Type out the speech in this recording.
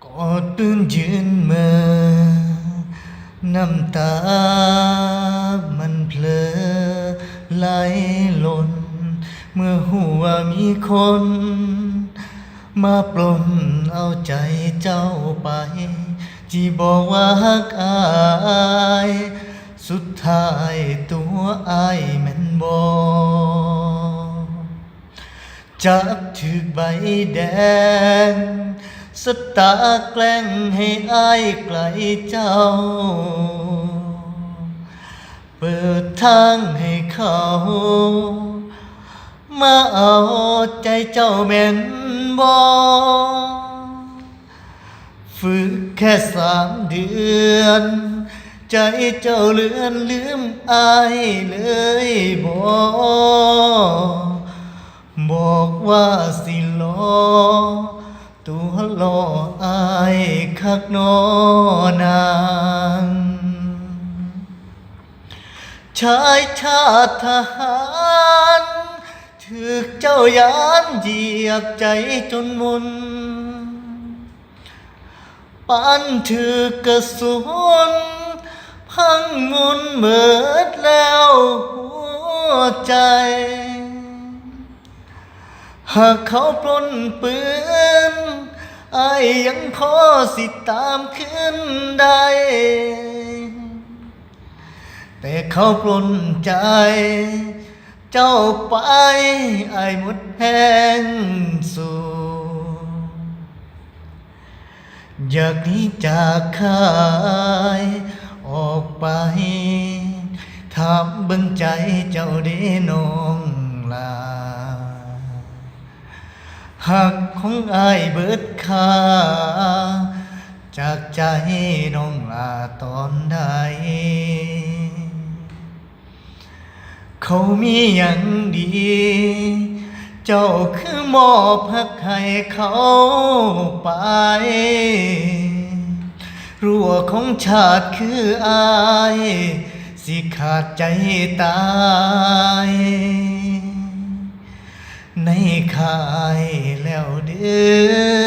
ก็ตื่นยืนเมื่อน้ำตามันเพลอไหลหล่นเมื่อหัวมีคนมาปล้นเอาใจเจ้าไปที่บอกว่าฮักอายสุดท้ายตัวอายแม่นบ่จับถือใบแดงสตาแกล้งให้อายไกลเจ้าเปิดทางให้เขามาเอาใจเจ้าแม่นบ่ฝึกแค่3 เดือนใจเจ้าเลือนลืมอายเลยบ่บอกว่าสิรอตัวรออายคักนอนางชายชาติทหารถึกเจ้ายามเหยียบใจจนมุนปานถึกกระสุนพังมุนเบิดแล้วหัวใจหากเขาปล้นปืนอายยังพอสิตามขึ้นได้ แต่เขาปล้นใจเจ้าไปอายหมดแห้งสู่อยากหนีจากค่ายออกไปถามเบิ่งใจเจ้าเด้น้องลาหักของอายเบิดค่าจากใจน้องลาตอนใดเขามีอย่างดีเจ้าคือมอบหักให้เขาไปรั่วของชาติคืออายสิขาดใจตายในค่ายแล้วเด้อ